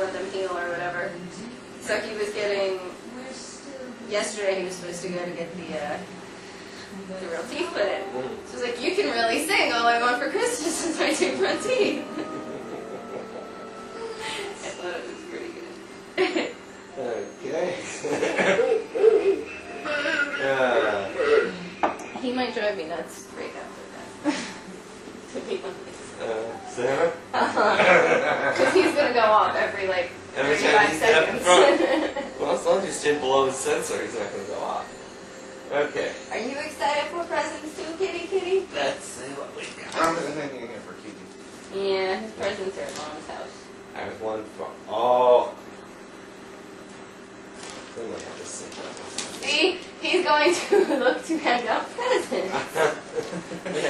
let them heal or whatever. So he was getting, yesterday he was supposed to go to get the real teeth put in. So I was like, you can really sing. All I want for Christmas is my two front teeth. I thought it was pretty good. Okay. He might drive me nuts right after that. To be honest. Sarah? Because he's going to go off every 35 seconds. Well, as long as you stay below the sensor, he's not going to go off. Okay. Are you excited for presents too, kitty? Let's see what we got. I'm thinking again for Kitty. Yeah, his presents are at Mom's house. I have one for. Oh. I might have to sync up. See? He's going to look to hand out presents.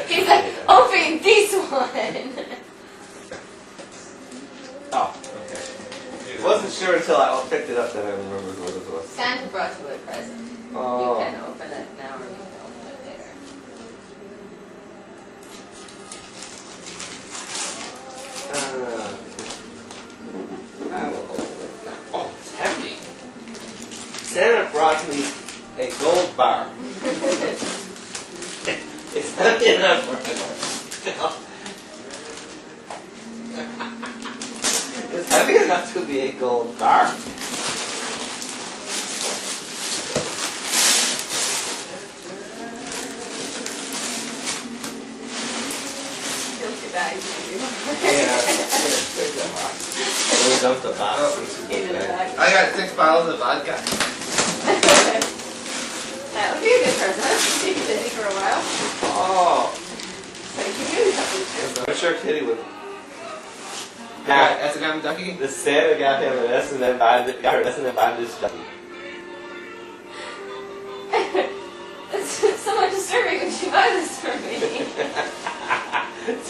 He's like, open this one. Oh, okay. Wasn't sure until I picked it up that I remembered what it was. Santa brought you a present. Oh. You can open it now or you can open it later. I will open it now. Oh, it's heavy. Santa brought me a gold bar. It's heavy enough for It's heavy enough to be a gold bar. We dumped the box into the bag. I got 6 bottles of vodka. That would be a good present. Keep you busy for a while. Oh, So you can do something. I'm sure Kitty would. S&M Ducky? The Santa got him an S&M bondage, got her S&M bondage ducky. It's somewhat disturbing when she buys this for me.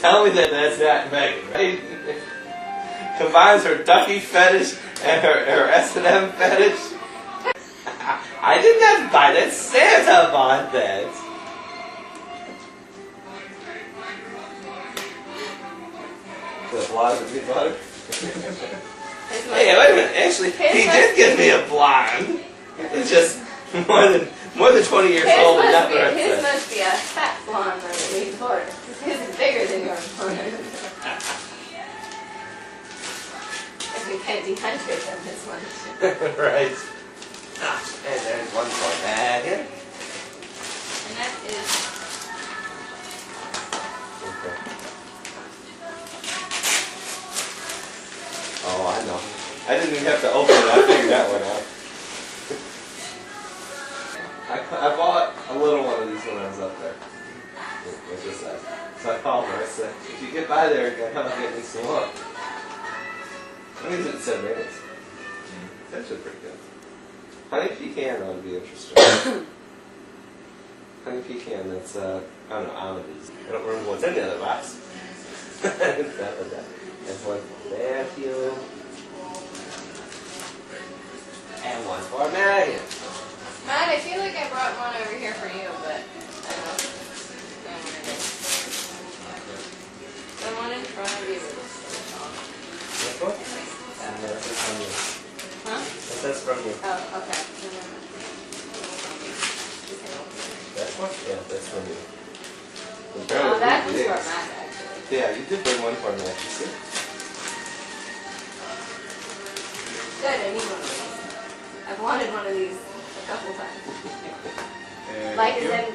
Tell me that that's not Megan, right? Combines her ducky fetish and her S&M fetish. I didn't have to buy that. Santa bought that. The blonde that we bought her? Hey, wait a minute. Actually, he did give me a blonde. It's just more than 20 years old and never had His sex. must be a fat blonde that we bought. His is bigger than your blonde. If we can't dehydrate them this much. Right. And there's one for Megan. And that is... Okay. Oh, I know. I didn't even have to open it. I figured that one out. I bought a little one of these when I was up there. With this size. So I called her. I said, if you get by there again, how about getting me some more? I mean, it said mayonnaise. It's actually pretty good. Honey pecan ought to be interesting. Honey pecan, that's, I don't know, almonds. I don't remember what's in the other box. That's one for Matthew. And one for Megan. Matt, I feel like I brought one over here for you, but I don't know. The one in front of you is This one? No, that's from you. Huh? That's from you. Oh, okay. That one? Yeah, that's from you. Oh, that was for Matt, actually. Yeah, you did bring one for me, you see? Good, I need one of these. I've wanted one of these a couple times. Like, as in,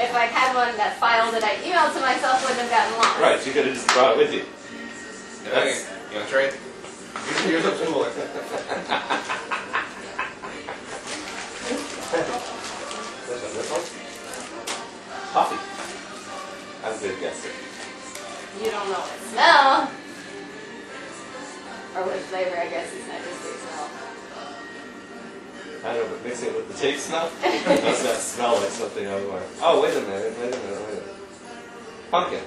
if I'd had one that file that I emailed to myself wouldn't have gotten lost. Right, you could have just brought it with you. Okay, you want to trade? Here's a cooler. This one? Coffee. I'm a good guesser. You don't know what smell. Or what flavor, I guess it's not just the smell. I don't know, but mixing it with the taste smell? Does that smell like something otherwise? Oh, wait a minute. Pumpkin.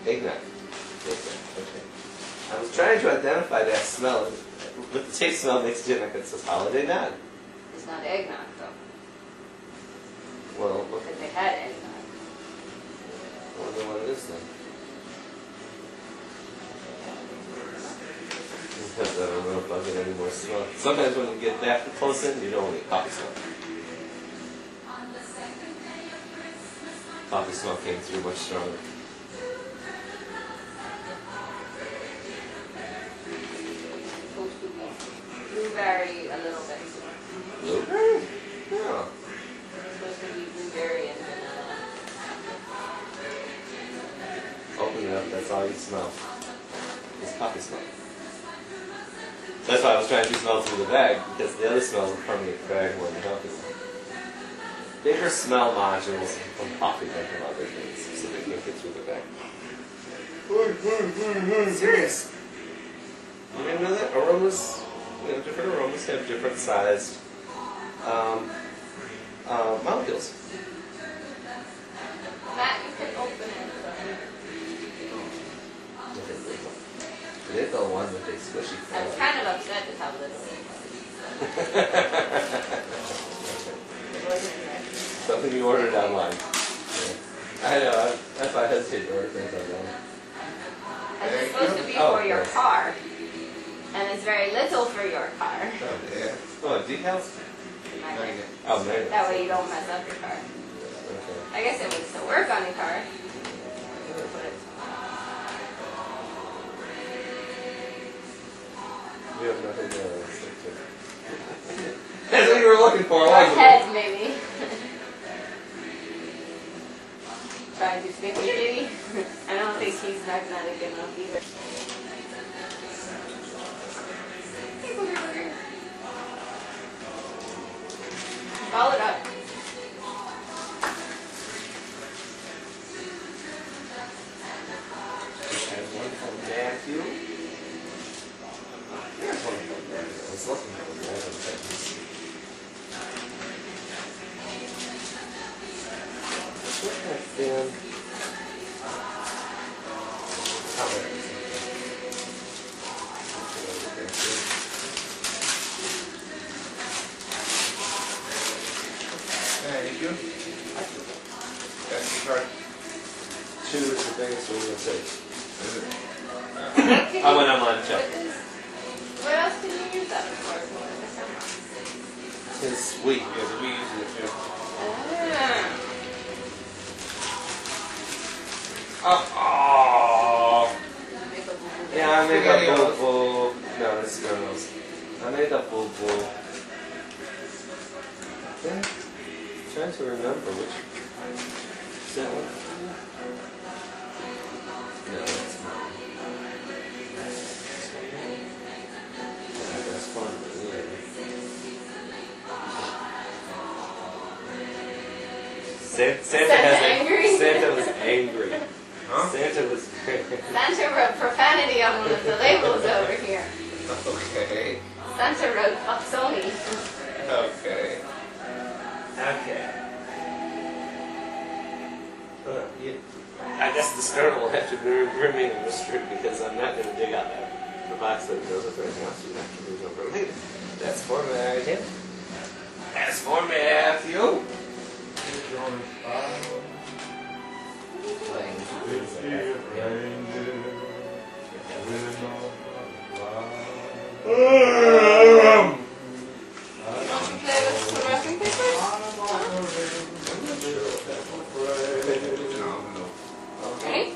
Eggnog. Okay. I was trying to identify that smell. With the taste smell, it makes it like it's a holiday nod. It's not eggnog, though. Well, Because they had eggnog. wonder what it is then. Because I don't know if I'll get any more smoke. Sometimes when you get that close in, you don't get coffee smoke. Coffee smoke came through much stronger. Blueberry a little bit. Blueberry? Yeah. It's supposed to be blueberry and vanilla. Open it up, that's all you smell. It's coffee smoke. That's why I was trying to smell through the bag, because the other smells will permeate the bag more than coffee smoke. Bigger smell modules from coffee than from other things, so they can't get through the bag. Serious. You didn't know that? Aromas, you know, different aromas have different sized molecules. Matt, you can open it. The little one with a squishy I was fella. kind of upset with how little it was. Something you ordered online. Yeah. I know, that's why I hesitate to order things online. And it's supposed to be Oh, for your yes. car. And it's very little for your car. Oh, yeah. Oh, decals? Magnet. Oh, man. That way you don't mess up your car. Okay. I guess it would still work on your car. But We have nothing there. That's what you were looking for, your wasn't it? head, maybe. Trying to stick with Diddy. I don't think he's magnetic enough either. Hey, booger, booger. Ball it up. There's one from Matthew. There's one from Matthew. I was looking for more than things. What that thin? Oh, there it is. Thank you. That's your card. Two is the biggest one you'll take. Is it? I went online to check. What else can you use that for? It's sweet. Yeah, but we use it too. Oh. Make a boo-boo. Yeah, I made a boo-boo. No, it's Skittles. I made a boo-boo. Yeah. Trying to remember which. Is that one? No, that's not. Yeah, that's fun. Yeah. Santa angry? Santa was angry. Huh? Santa was Santa wrote profanity on one of the labels over here. Okay. Santa wrote fuck Sony. Okay. Okay. I guess the sternum will have to remain a mystery because I'm not going to dig out the box that goes with everything else. You have to move over later. That's for Matthew. That's for Matthew. Want to play with some wrapping papers? No. Ready?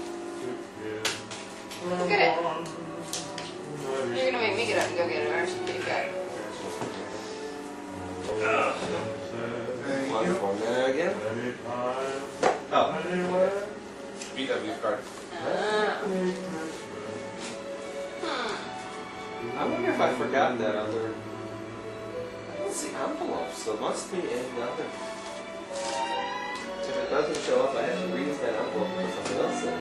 Look at it. You're gonna make me get up and go get it, aren't you? Big guy. One for Megan. Oh. BW card. I wonder if I forgot that other. I don't see envelopes, so it must be in the other. If it doesn't show up, I have to reuse that envelope for something else in.